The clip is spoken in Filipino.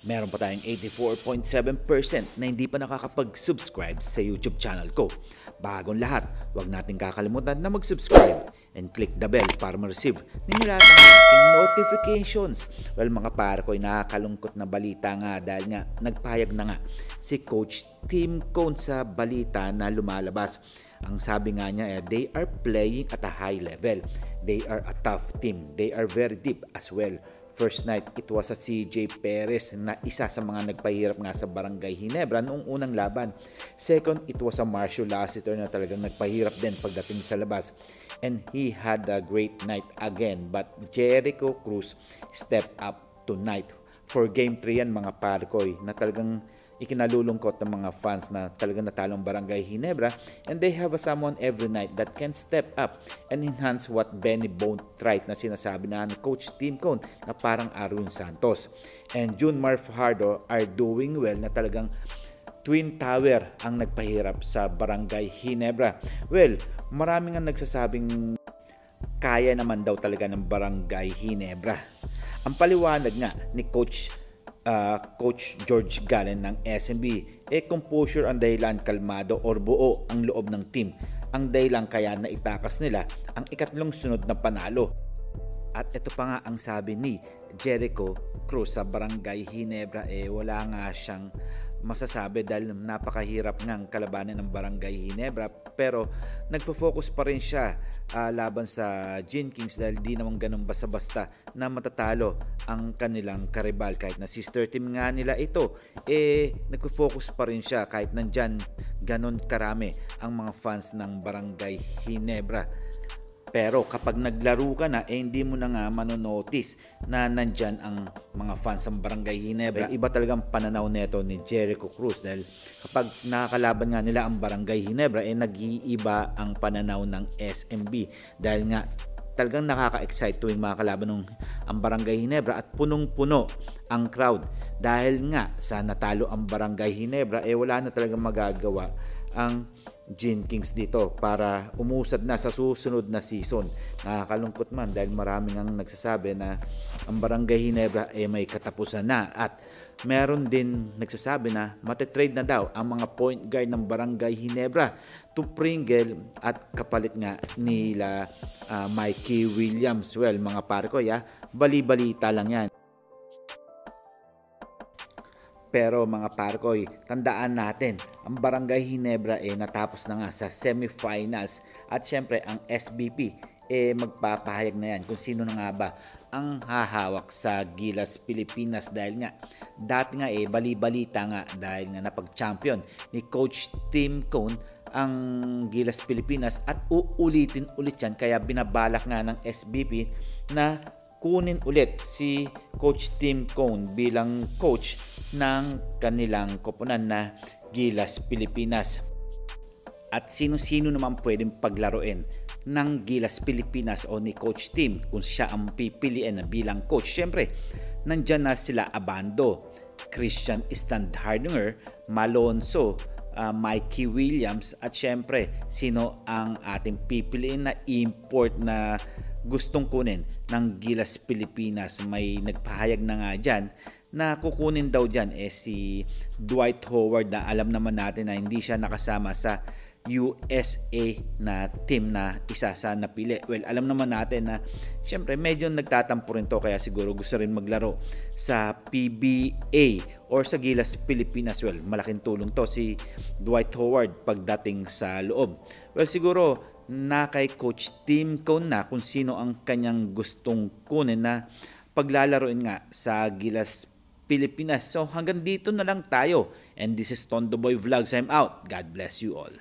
Meron pa tayong 84.7% na hindi pa nakakapag-subscribe sa YouTube channel ko. Bagong lahat, huwag natin kakalimutan na mag-subscribe and click the bell para ma-receive ninyo lahat ng aking notifications. Well mga pare ko, nakakalungkot na balita nga dahil nga nagpahayag na nga si Coach Tim Cone sa balita na lumalabas. Ang sabi nga niya, they are playing at a high level. They are a tough team. They are very deep as well. First night, it was sa CJ Perez na isa sa mga nagpahirap nga sa Barangay Ginebra noong unang laban. Second, it was a Marcio Lassiter na talagang nagpahirap din pagdating sa labas. And he had a great night again. But Jericho Cruz stepped up tonight. For Game 3 yan mga parkoy na talagang ikinalulungkot ng mga fans na talagang natalong Barangay Ginebra, and they have a someone every night that can step up and enhance what Benny Bonetright na sinasabi na ni Coach Tim Cone na parang Arwin Santos. And Junmar Fajardo are doing well na talagang Twin Tower ang nagpahirap sa Barangay Ginebra. Well, maraming ang nagsasabing kaya naman daw talaga ng Barangay Ginebra. Ang paliwanag nga ni Coach George Gallen ng SMB, composure ang dahilan, kalmado or buo ang loob ng team. Ang dahilan kaya na itakas nila ang ikatlong sunod na panalo. At ito pa nga ang sabi ni Jericho Cruz sa Barangay Ginebra, wala nga siyang masasabi dahil napakahirap ngang kalabanan ng Barangay Ginebra, pero nagfo-focus pa rin siya laban sa Gin Kings dahil di naman ganun basta-basta na matatalo ang kanilang karibal. Kahit na sister team nga nila ito, nagfo-focus pa rin siya kahit nandyan ganun karami ang mga fans ng Barangay Ginebra. Pero kapag naglaro ka na, hindi mo na nga manonotice na nandyan ang mga fans ng Barangay Ginebra. Iba talagang pananaw neto ni Jericho Cruz dahil kapag nakakalaban nga nila ang Barangay Ginebra, nag-iiba ang pananaw ng SMB dahil nga talagang nakaka-excite tuwing mga kalaban ng ang Barangay Ginebra at punong-puno ang crowd. Dahil nga sa natalo ang Barangay Ginebra, wala na talagang magagawa ang Gin Kings dito para umusad na sa susunod na season. Nakakalungkot man dahil maraming ang nagsasabi na ang Barangay Ginebra may katapusan na, at meron din nagsasabi na matitrade na daw ang mga point guard ng Barangay Ginebra to Pringle at kapalit nga nila Mikey Williams. Well mga parkoy, bali-balita lang yan. Pero mga parkoy, tandaan natin, ang Barangay Ginebra natapos na nga sa semifinals, at syempre ang SBP magpapahayag na yan kung sino na nga ba ang hahawak sa Gilas Pilipinas dahil nga dati nga bali-balita nga dahil nga napag-champion ni Coach Tim Cone ang Gilas Pilipinas at uulitin ulit yan, kaya binabalak nga ng SBP na kunin ulit si Coach Tim Cone bilang coach ng kanilang koponan na Gilas Pilipinas. At sino-sino naman pwedeng paglaruin ng Gilas Pilipinas o ni Coach Tim kung siya ang pipiliin na bilang coach? Siyempre, nandyan na sila Abando, Christian Standhardinger, Malonzo, Mikey Williams, at syempre sino ang ating pipiliin na import na gustong kunin ng Gilas Pilipinas. May nagpahayag na nga dyan na kukunin daw dyan si Dwight Howard na alam naman natin na hindi siya nakasama sa USA na team na isa sa napili. Well, alam naman natin na syempre medyo nagtatampo rin to, kaya siguro gusto rin maglaro sa PBA or sa Gilas Pilipinas. Well, malaking tulong to si Dwight Howard pagdating sa loob. Well, siguro na kay Coach Tim Cone na kung sino ang kanyang gustong kunin na paglalaroin nga sa Gilas Pilipinas. So hanggang dito na lang tayo, and this is Tondo Boy Vlogs. I'm out. God bless you all.